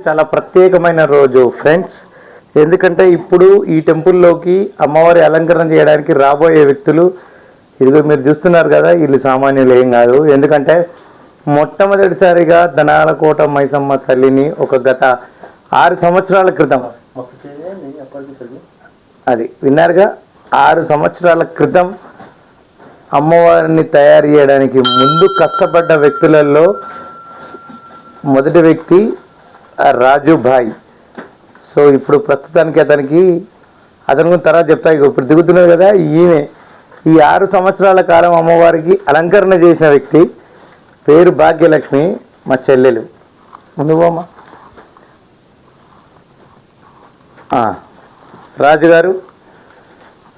చాలా ప్రత్యేకమైన రోజు ఫ్రెండ్స్. ఎందుకంటే ఇప్పుడు ఈ టెంపుల్లోకి అమ్మవారి అలంకరణ చేయడానికి రాబోయే వ్యక్తులు ఇదిగో మీరు చూస్తున్నారు కదా, వీళ్ళు సామాన్యులు ఏం కాదు. ఎందుకంటే మొట్టమొదటిసారిగా ధనాలకోట మైసమ్మ తల్లిని ఒక గత 6 సంవత్సరాల క్రితం, అది విన్నారుగా, 6 సంవత్సరాల క్రితం అమ్మవారిని తయారు చేయడానికి ముందు కష్టపడ్డ వ్యక్తులలో మొదటి వ్యక్తి రాజుభాయ్. సో ఇప్పుడు ప్రస్తుతానికి అతని గురించి తర్వాత చెప్తా. ఇప్పుడు దిగుతున్నారు కదా, ఈమె ఈ 6 సంవత్సరాల కాలం అమ్మవారికి అలంకరణ చేసిన వ్యక్తి. పేరు భాగ్యలక్ష్మి, మా చెల్లెలు. ముందు పోమ్మా. రాజు గారు,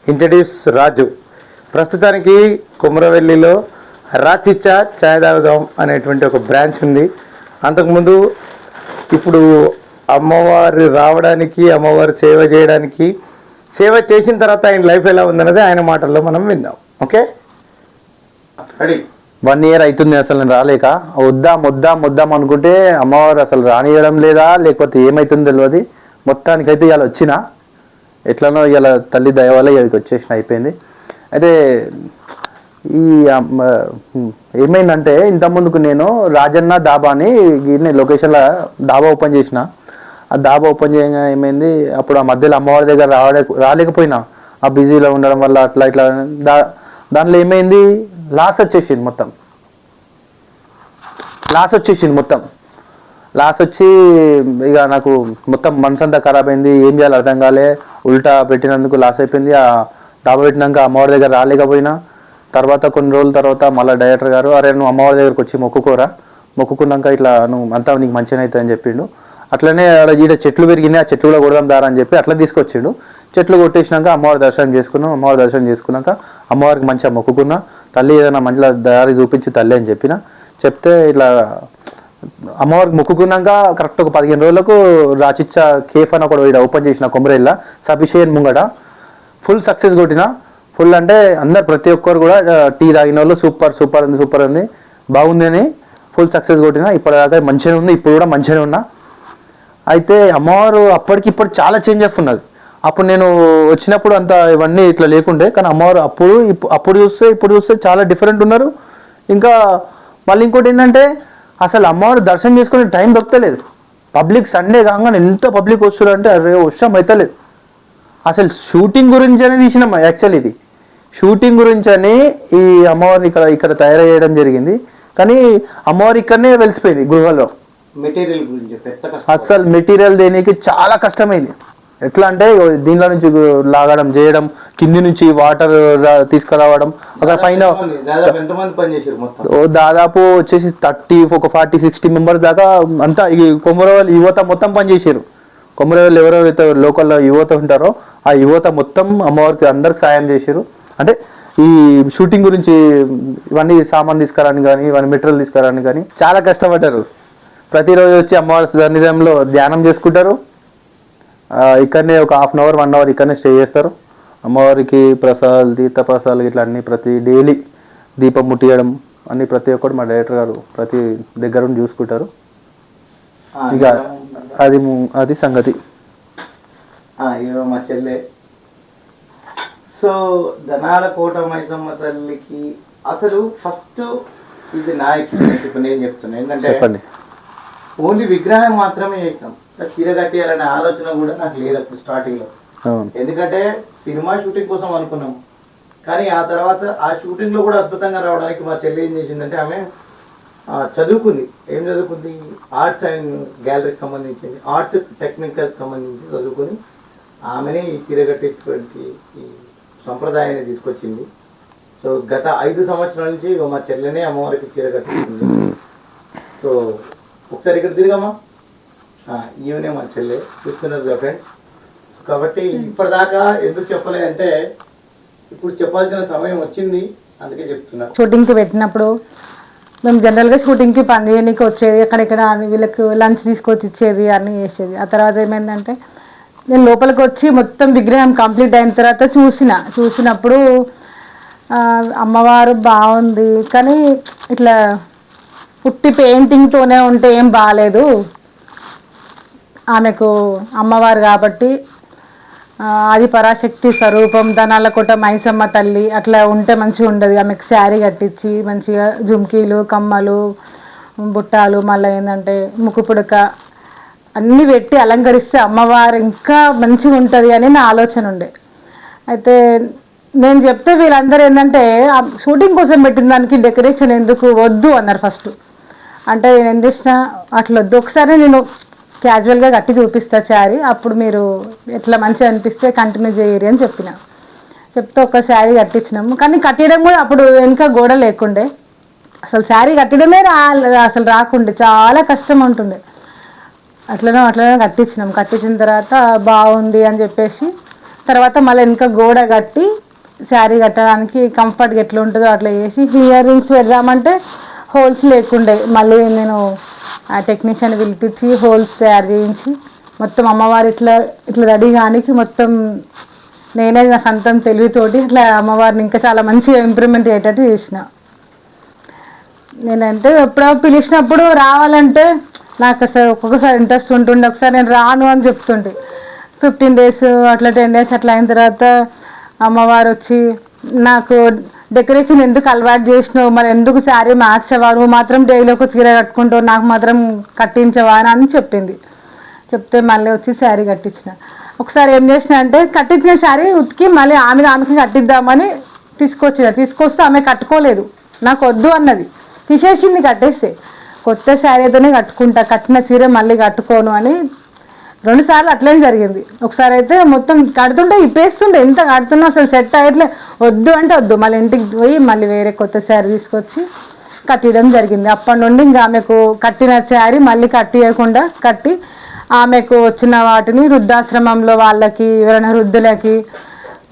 ఇంట్రడ్యూస్ రాజు. ప్రస్తుతానికి కుమ్రవెల్లిలో రాచిచ్చా ఛాయదావగాం అనేటువంటి ఒక బ్రాంచ్ ఉంది. అంతకుముందు ఇప్పుడు అమ్మవారు రావడానికి, అమ్మవారు సేవ చేయడానికి, సేవ చేసిన తర్వాత ఆయన లైఫ్ ఎలా ఉందన్నది ఆయన మాటల్లో మనం విందాం. Okay, ready. 1 year అవుతుంది అసలు నేను రాలేక. వద్దాం అనుకుంటే అమ్మవారు అసలు రానియడం లేదా, లేకపోతే ఏమవుతుందో తెలియదు. మొత్తానికైతే ఇవాళ వచ్చిన, ఎట్లనో ఇవాళ తల్లి దయ వల్ల ఇక్కడికి వచ్చేసిన, అయిపోయింది. అయితే ఈ ఏమైందంటే ఇంతకుముందుకు నేను రాజన్న డాబా అని లొకేషన్లో డాబా ఓపెన్ చేసిన. ఆ డాబా ఓపెన్ చేయగా ఏమైంది, అప్పుడు ఆ మధ్యలో అమ్మవారి దగ్గర రాలేకపోయినా, ఆ బిజీలో ఉండడం వల్ల ఇట్లా దాంట్లో ఏమైంది, లాస్ వచ్చేసింది మొత్తం. లాస్ వచ్చి ఇక నాకు మొత్తం మనసు అంతా ఖరాబ్ అయింది. ఏం చేయాలి అర్థం కాలే. ఉల్టా పెట్టినందుకు లాస్ అయిపోయింది. ఆ డాబా పెట్టినాక అమ్మవారి దగ్గర రాలేకపోయినా, తర్వాత కొన్ని రోజుల తర్వాత మళ్ళీ డైరెక్టర్ గారు, అరే నువ్వు అమ్మవారి దగ్గరకు వచ్చి మొక్కుకున్నాక ఇట్లా నువ్వు అంతా నీకు మంచిగా అవుతుంది అని చెప్పిండు. అట్లనే ఈడ చెట్లు పెరిగినాయి, ఆ చెట్లు కూడా కొడదాం దారా అని చెప్పి అట్లా తీసుకొచ్చిండు. చెట్లు కొట్టేసినాక అమ్మవారి దర్శనం చేసుకున్నాం. అమ్మవారి దర్శనం చేసుకున్నాక అమ్మవారికి మంచిగా మొక్కుకున్నా. తల్లి ఏదైనా మంచిగా దారి చూపించి తల్లి అని చెప్తే ఇట్లా అమ్మవారికి మొక్కుకున్నాక కరెక్ట్ ఒక 15 రోజులకు రాచిచ్చా కేఫ్ అని ఒకటి ఓపెన్ చేసిన కొమరేళ్ళ సఫిషియన్ ముంగట. ఫుల్ సక్సెస్ కొట్టిన. ఫుల్ అంటే అందరు ప్రతి ఒక్కరు కూడా టీ తాగిన వాళ్ళు సూపర్ ఉంది బాగుంది అని ఫుల్ సక్సెస్ కొట్టిన. ఇప్పటిదాకా మంచిగానే ఉంది, ఇప్పుడు కూడా మంచిగానే ఉన్నా. అయితే అమ్మవారు అప్పటికిప్పుడు చాలా చేంజ్ ఆఫ్ ఉన్నది. అప్పుడు నేను వచ్చినప్పుడు అంత ఇవన్నీ ఇట్లా లేకుండే, కానీ అమ్మవారు అప్పుడు చూస్తే ఇప్పుడు చూస్తే చాలా డిఫరెంట్ ఉన్నారు. ఇంకా మళ్ళీ ఇంకోటి ఏంటంటే అసలు అమ్మవారు దర్శనం చేసుకునే టైం దొరకలేదు. పబ్లిక్ సండే కాగానే ఎంత పబ్లిక్ వస్తున్నారంటే అరే వర్షం అవుతలేదు. అసలు షూటింగ్ గురించి అనేది తీసినాం. యాక్చువల్ ఇది షూటింగ్ గురించి అని ఈ అమ్మవారిని ఇక్కడ తయారు చేయడం జరిగింది. కానీ అమ్మవారి ఇక్కడనే వెలిసిపోయింది గృహలో. మెటీరియల్ గురించి అసలు మెటీరియల్ దేనికి చాలా కష్టమైంది. ఎట్లా అంటే దీనిలో నుంచి లాగడం చేయడం, కింది నుంచి వాటర్ తీసుకురావడం, అక్కడ పైన దాదాపు వచ్చేసి 30, 40, 60 మెంబర్స్ దాకా అంతా ఈ కొమరవెల్లి యువత మొత్తం పనిచేసారు. కొమరవెల్లి ఎవరెవరైతే లోకల్లో యువత ఉంటారో ఆ యువత మొత్తం అమ్మవారికి అందరికి సాయం చేశారు. అంటే ఈ షూటింగ్ గురించి ఇవన్నీ సామాన్ తీసుకురాని కానీ, ఇవన్నీ మెటీరియల్ తీసుకురాని కానీ చాలా కష్టపడ్డారు. ప్రతిరోజు వచ్చి అమ్మవారి సన్నిధానంలో ధ్యానం చేసుకుంటారు. ఇక్కడనే ఒక 1/2 hour 1 hour ఇక్కడనే స్టే చేస్తారు. అమ్మవారికి ప్రసాదాలు, తీర్థ ప్రసాదాలు ఇట్లా అన్ని ప్రతి డైలీ దీపం ముట్టియడం అన్ని ప్రతి ఒక్కటి మా డైరెక్టర్ గారు ప్రతి దగ్గర చూసుకుంటారు. ఇక అది సంగతి. మా చెల్లె. సో ధనాలకోట మైసమ్మ తల్లికి అసలు ఫస్ట్ ఇది నా ఎక్స్పీరియన్స్. ఇప్పుడు నేను చెప్తున్నాను ఏంటంటే, చెప్పండి. ఓన్లీ విగ్రహం మాత్రమే చేస్తాం, చీర కట్టేయాలనే ఆలోచన కూడా నాకు లేదు అప్పుడు స్టార్టింగ్ లో. ఎందుకంటే సినిమా షూటింగ్ కోసం అనుకున్నాం, కానీ ఆ తర్వాత ఆ షూటింగ్ లో కూడా అద్భుతంగా రావడానికి మా చెల్లి ఏం చేసిందంటే, ఆమె చదువుకుంది. ఏం చదువుకుంది? ఆర్ట్స్ అండ్ గ్యాలరీకి సంబంధించింది, ఆర్ట్స్ టెక్నికల్ సంబంధించి చదువుకొని ఆమెనే ఈ చీర కట్టేటువంటి ఈ సంప్రదాయాన్ని తీసుకొచ్చింది. సో గత 5 సంవత్సరాల నుంచి మా చెల్లెనే అమ్మవారికి చీర కట్టించింది. సో ఒకసారి ఇక్కడ తిరిగమ్మా. ఈవెనే మా చెల్లె చూస్తున్నారు ఫ్రెండ్స్. కాబట్టి ఇప్పటిదాకా ఎందుకు చెప్పలేదంటే ఇప్పుడు చెప్పాల్సిన సమయం వచ్చింది, అందుకే చెప్తున్నా. షూటింగ్కి పెట్టినప్పుడు మేము జనరల్గా షూటింగ్కి పని చేయడానికి వచ్చేది, ఎక్కడెక్కడ వీళ్ళకి లంచ్ తీసుకొచ్చి ఇచ్చేది అన్నీ చేసేది. ఆ తర్వాత ఏమైందంటే నేను లోపలికి వచ్చి మొత్తం విగ్రహం కంప్లీట్ అయిన తర్వాత చూసినప్పుడు అమ్మవారు బాగుంది, కానీ ఇట్లా పుట్టి పెయింటింగ్తోనే ఉంటే ఏం బాగాలేదు, ఆమెకు అమ్మవారు కాబట్టి అది పరాశక్తి స్వరూపం, ధనాలకోట మైసమ్మ తల్లి అట్లా ఉంటే మంచిగా ఉండదు. ఆమెకు శారీ కట్టించి మంచిగా జుమ్కీలు, కమ్మలు, బుట్టాలు, మళ్ళీ ఏంటంటే ముక్కు పుడక అన్నీ పెట్టి అలంకరిస్తే అమ్మవారు ఇంకా మంచిగా ఉంటుంది అని నా ఆలోచన ఉండే. అయితే నేను చెప్తే వీళ్ళందరూ ఏంటంటే షూటింగ్ కోసం పెట్టిన దానికి డెకరేషన్ ఎందుకు వద్దు అన్నారు ఫస్ట్. అంటే నేను ఏం చేసిన అట్లా వద్దు, ఒకసారి నేను క్యాజువల్గా కట్టి చూపిస్తా శారీ, అప్పుడు మీరు ఎట్లా మంచిగా అనిపిస్తే కంటిన్యూ చేయరు అని చెప్తే ఒక శారీ కట్టించినాము. కానీ కట్టడం కూడా అప్పుడు వెనుక గోడ లేకుండే, అసలు శారీ కట్టడమే అసలు రాకుండే, చాలా కష్టం ఉంటుండే. అట్లనే కట్టించినాం. కట్టించిన తర్వాత బాగుంది అని చెప్పేసి తర్వాత మళ్ళీ వెనుక గోడ కట్టి శారీ కట్టడానికి కంఫర్ట్గా ఎట్లా ఉంటుందో అట్లా చేసి ఇయర్ రింగ్స్ పెడదామంటే హోల్స్ లేకుండే. మళ్ళీ నేను ఆ టెక్నీషియన్ పిలిపించి హోల్స్ తయారు చేయించి మొత్తం అమ్మవారు ఇట్లా రెడీ కానికి మొత్తం నేనే నా సొంతం తెలివితోటి ఇట్లా అమ్మవారిని ఇంకా చాలా మంచిగా ఇంప్రూవ్మెంట్ అయ్యేటట్టు చేసిన. నేనంటే ఎప్పుడో పిలిచినప్పుడు రావాలంటే నాకు అసలు ఒక్కొక్కసారి ఇంట్రెస్ట్ ఉంటుండే, ఒకసారి నేను రాను అని చెప్తుంటే 15 days అట్లా 10 days అట్లా అయిన తర్వాత అమ్మవారు వచ్చి నాకు డెకరేషన్ ఎందుకు అలవాటు చేసినావు, మరి ఎందుకు శారీ మార్చవా, నువ్వు మాత్రం డైలీ ఒక చీర కట్టుకుంటావు, నాకు మాత్రం కట్టించవా అని చెప్పింది. చెప్తే మళ్ళీ వచ్చి శారీ కట్టించిన. ఒకసారి ఏం చేసిన అంటే కట్టించిన శారీ ఉతికి మళ్ళీ ఆమెకి కట్టిద్దామని తీసుకొస్తే ఆమె కట్టుకోలేదు, నాకు వద్దు అన్నది, తీసేసింది. కట్టేస్తే కొత్త శారీ అయితేనే కట్టుకుంటా, కట్టిన చీర మళ్ళీ కట్టుకోను అని 2 సార్లు అట్లనే జరిగింది. ఒకసారి అయితే మొత్తం కడుతుంటే ఇప్పేస్తుండే, ఎంత కడుతున్నా అసలు సెట్ అయ్యట్లే, వద్దు అంటే వద్దు, మళ్ళీ ఇంటికి పోయి మళ్ళీ వేరే కొత్త శారీ తీసుకొచ్చి కట్టడం జరిగింది. అప్పటి నుండి ఇంకా ఆమెకు కట్టిన శారీ మళ్ళీ కట్టియకుండా కట్టి ఆమెకు వచ్చిన వాటిని వృద్ధాశ్రమంలో వాళ్ళకి, ఎవరైనా వృద్ధులకి,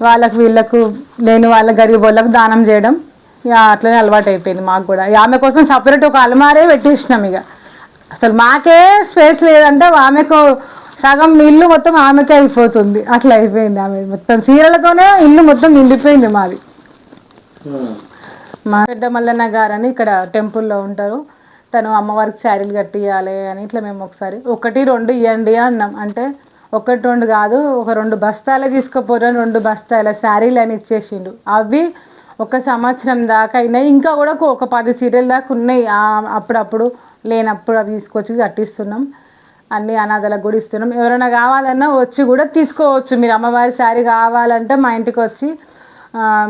వాళ్ళకి వీళ్ళకు లేని వాళ్ళ గరీబ్ వాళ్ళకి దానం చేయడం ఇక అట్లనే అలవాటు అయిపోయింది మాకు కూడా. ఆమె కోసం సపరేట్ ఒక అలమారే పెట్టేసినాం. ఇక అసలు మాకే స్పేస్ లేదంటే ఆమెకు సగం ఇల్లు మొత్తం ఆమెకే అయిపోతుంది, అట్లా అయిపోయింది. ఆమె మొత్తం చీరలతోనే ఇల్లు మొత్తం నిండిపోయింది మాది. మా పెద్ద మల్లన్న గారు అని ఇక్కడ టెంపుల్లో ఉంటారు, తను అమ్మవారికి శారీలు కట్టియాలి అని ఇట్లా మేము ఒకసారి 1, 2 ఇవ్వండి అన్నాం. అంటే 1, 2 కాదు, ఒక 2 బస్తాలే తీసుకుపోరా, 2 బస్తాల శారీలు అని ఇచ్చేసిండు. అవి 1 సంవత్సరం దాకా అయినాయి, ఇంకా కూడా ఒక 10 చీరల దాకా ఉన్నాయి. అప్పుడప్పుడు లేనప్పుడు అవి తీసుకొచ్చి కట్టిస్తున్నాం. అన్ని అనాథలకు కూడా ఇస్తున్నాం. ఎవరైనా కావాలన్నా వచ్చి కూడా తీసుకోవచ్చు. మీరు అమ్మవారి శారీ కావాలంటే మా ఇంటికి వచ్చి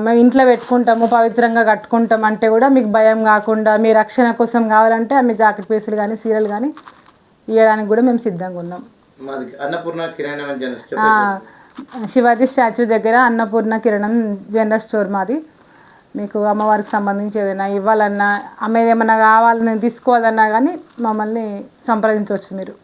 మేము ఇంట్లో పెట్టుకుంటాము, పవిత్రంగా కట్టుకుంటాం అంటే కూడా మీకు భయం కాకుండా మీ రక్షణ కోసం కావాలంటే మీ జాకెట్ పీసులు కానీ చీరలు కానీ ఇవ్వడానికి కూడా మేము సిద్ధంగా ఉన్నాం. శివాజీ స్టాచ్యూ దగ్గర అన్నపూర్ణ కిరణం జనరల్ స్టోర్ మాది. మీకు అమ్మవారికి సంబంధించి ఏదైనా ఇవ్వాలన్నా, ఆమె ఏమైనా కావాలని తీసుకోవాలన్నా కానీ మమ్మల్ని సంప్రదించవచ్చు మీరు.